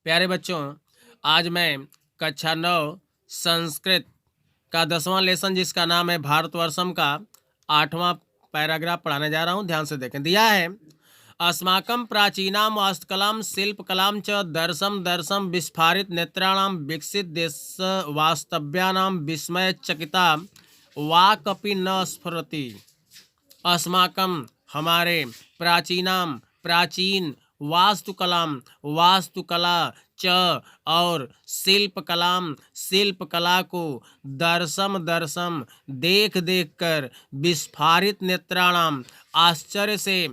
प्यारे बच्चों, आज मैं कक्षा 9 संस्कृत का 10वां लेसन जिसका नाम है भारतवर्षम का 8वां पैराग्राफ पढ़ाने जा रहा हूँ। ध्यान से देखें। दिया है, अस्माकं प्राचीनां वास्तुकलां शिल्पकलां च दर्शम दर्शम विस्फारित नेत्राणां विकसित देश वास्तव्यानां विस्मयचकिता वाक्पि न स्फुरति। अस्माकं हमारे, प्राचीनाम प्राचीन, वास्तुकलाम वास्तुकला, च और शिल्पकलाम शिल्पकला को, दर्शम दर्शम देख देख कर, विस्फारित नेत्राणाम आश्चर्य से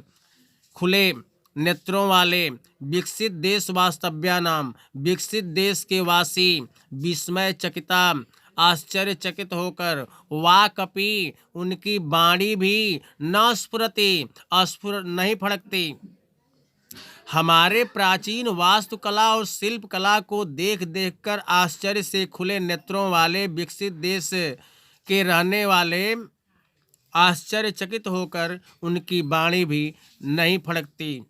खुले नेत्रों वाले, विकसित देश वास्तव्यानाम विकसित देश के वासी, विस्मय चकिता आश्चर्यचकित होकर, वाकपि उनकी बाणी भी न स्फुरति अस्फुर नहीं फड़कती। हमारे प्राचीन वास्तुकला और शिल्पकला को देख देखकर आश्चर्य से खुले नेत्रों वाले विकसित देश के रहने वाले आश्चर्यचकित होकर उनकी बाणी भी नहीं फड़कती।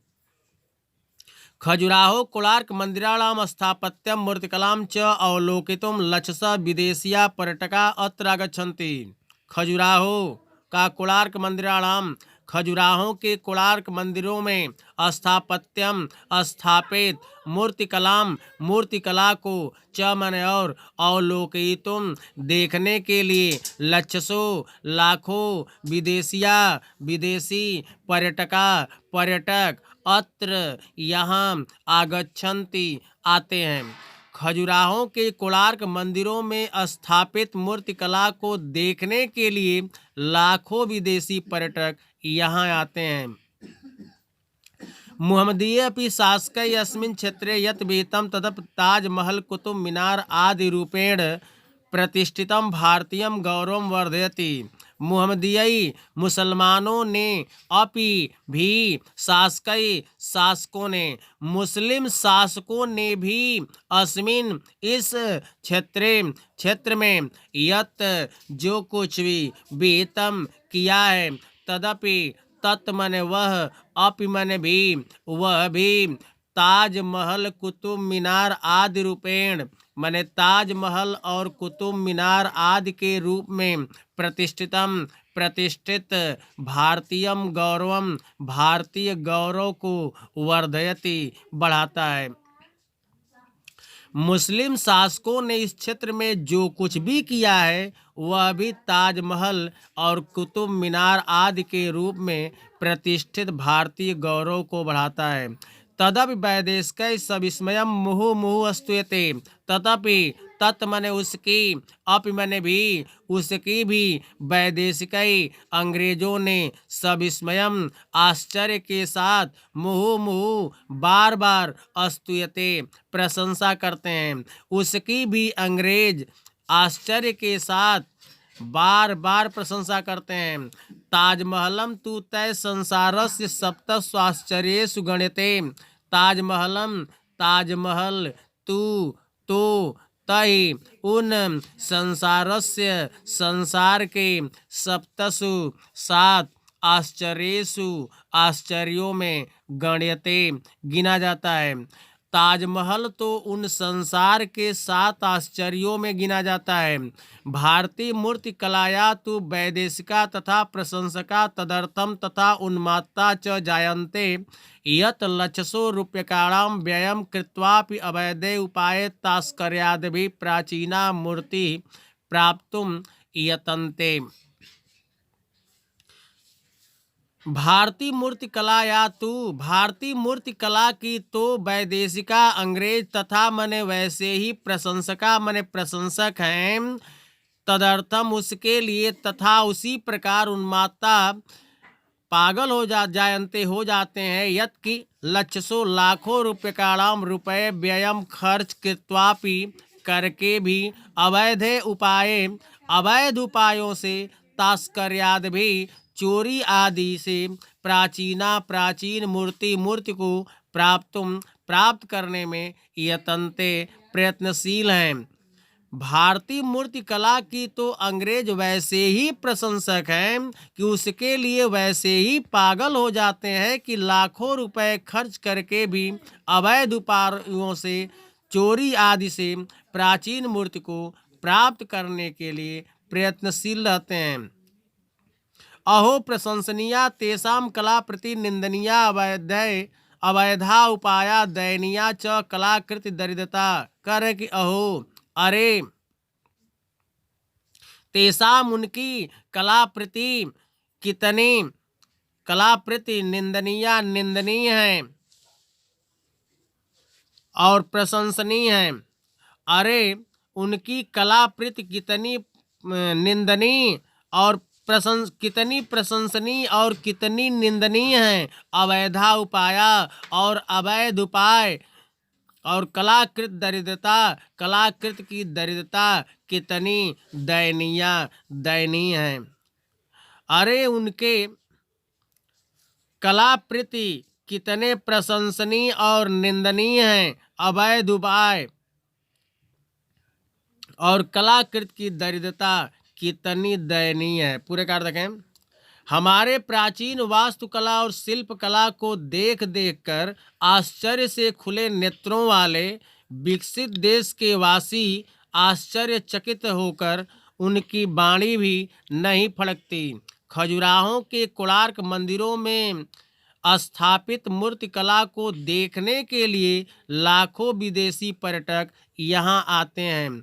खजुराहो कोणार्क मंदिराणां स्थापत्यं मूर्तिकलां च अवलोकितुं लक्षशः विदेशीया पर्यटका अत्र आगच्छन्ति। खजुराहो का कोणार्क मंदिराणाम खजुराहो के कोणार्क मंदिरों में स्थापत्यम स्थापित मूर्तिकलाम मूर्तिकला को, च मन और अवलोकितुम देखने के लिए, लक्षसों लाखों विदेशी पर्यटक अत्र यहाँ आगच्छन्ति आते हैं। खजुराहो के कोणार्क मंदिरों में स्थापित मूर्तिकला को देखने के लिए लाखों विदेशी पर्यटक यहाँ आते हैं। मुहम्मदीय अपि शासकै अस्मिन् क्षेत्रे यत् विहितं तदप ताजमहल कुतुब मीनार आदि रूपेण प्रतिष्ठितं भारतीयं गौरवं वर्धयति। मुहम्मदीय मुसलमानों ने अपि भी शासकों ने मुस्लिम शासकों ने भी अस्मिन इस क्षेत्र में यत जो कुछ भी विहितम किया है, तदपि तत् मन वह, अपि मन भी वह भी, ताजमहल कुतुब मीनार आदि रूपेण मने ताजमहल और कुतुब मीनार आदि के रूप में प्रतिष्ठित भारतीयम गौरवम भारतीय गौरव को वर्धयति बढ़ाता है। मुस्लिम शासकों ने इस क्षेत्र में जो कुछ भी किया है वह भी ताजमहल और कुतुब मीनार आदि के रूप में प्रतिष्ठित भारतीय गौरव को बढ़ाता है। तदपि वैदेशिकै सविस्मयं मुहुः स्तूयते। तथापि तत् मने उसकी, अपि मने भी उसकी भी, वैदेशिकै अंग्रेजों ने सविस्मयम आश्चर्य के साथ, मुहुः बार बार, स्तूयते प्रशंसा करते हैं। उसकी भी अंग्रेज आश्चर्य के साथ बार बार प्रशंसा करते हैं। ताजमहलम तु तय संसारस्य सप्तसु आश्चर्येषु गण्यते। ताजमहल तु तो तय उन संसार के सप्तसु 7 आश्चर्यों में गण्यते गिना जाता है। ताजमहल तो उन संसार के 7 आश्चर्यों में गिना जाता है। भारतीय मूर्ति कलाया तो वैदेशिका तथा प्रशंसका तदर्थम तथा उन्मात्ता च जायन्ते यत् लक्षसो रूप्यकाणां व्ययं कृत्वापि अवैधे उपाये तास्कर्यादपि प्राचीना मूर्ति प्राप्तुं यतन्ते। भारतीय मूर्ति कला की तो वैदेशिका अंग्रेज तथा मने वैसे ही प्रशंसका मने प्रशंसक हैं। तदर्थम उसके लिए तथा उसी प्रकार उन्मात्ता पागल हो जाते हैं। यत् की लक्षसों लाखों रूप्यकाणां रुपये व्ययम खर्च कृत्वापि करके भी अवैध उपायों से तास्कर्याद भी चोरी आदि से प्राचीन मूर्ति को प्राप्त करने में यतन्ते प्रयत्नशील हैं। भारतीय मूर्ति कला की तो अंग्रेज वैसे ही प्रशंसक हैं कि उसके लिए वैसे ही पागल हो जाते हैं कि लाखों रुपए खर्च करके भी अवैध उपायों से चोरी आदि से प्राचीन मूर्ति को प्राप्त करने के लिए प्रयत्नशील रहते हैं। अहो प्रशंसनीया तेषां कला प्रति निंदनीया अवैधा उपाया दयनीया च कलाकृति दरिद्रता। कह रहे कि अहो, अरे, तेषाम उनकी कलाप्रति कितनी कलाप्रति निंदनीय निंदनीय है और प्रशंसनीय है। अरे, उनकी कलाकृति कितनी निंदनीय और कितनी प्रशंसनीय और कितनी निंदनीय है। अवैधा उपाया और अवैध उपाय और कलाकृत दरिद्रता, कलाकृत की दरिद्रता कितनी दयनीय है। अरे, उनके कलाकृति कितने प्रशंसनीय और निंदनीय हैं। अवैध उपाय और कलाकृत की दरिद्रता कितनी दयनीय है। पूरे कार्य देखें। हमारे प्राचीन वास्तुकला और शिल्प कला को देख देख कर आश्चर्य से खुले नेत्रों वाले विकसित देश के वासी आश्चर्यचकित होकर उनकी वाणी भी नहीं फड़कती। खजुराहों के कोणार्क मंदिरों में स्थापित मूर्ति कला को देखने के लिए लाखों विदेशी पर्यटक यहाँ आते हैं।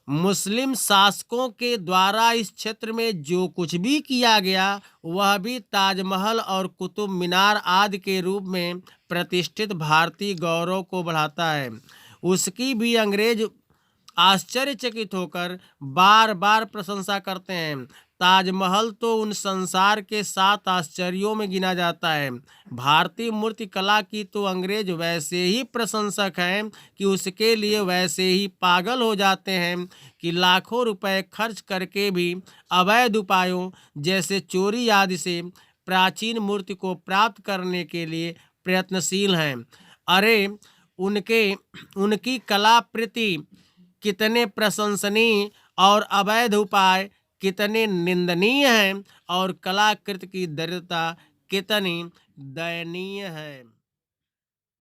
मुस्लिम शासकों के द्वारा इस क्षेत्र में जो कुछ भी किया गया वह भी ताजमहल और कुतुब मीनार आदि के रूप में प्रतिष्ठित भारतीय गौरव को बढ़ाता है। उसकी भी अंग्रेज आश्चर्यचकित होकर बार बार प्रशंसा करते हैं। ताजमहल तो उन संसार के 7 आश्चर्यों में गिना जाता है। भारतीय मूर्ति कला की तो अंग्रेज वैसे ही प्रशंसक हैं कि उसके लिए वैसे ही पागल हो जाते हैं कि लाखों रुपए खर्च करके भी अवैध उपायों जैसे चोरी आदि से प्राचीन मूर्ति को प्राप्त करने के लिए प्रयत्नशील हैं। अरे, उनकी कला प्रति कितने प्रशंसनीय और अवैध उपाय कितने निंदनीय हैं और कलाकृति की दरिद्रता कितनी दयनीय है।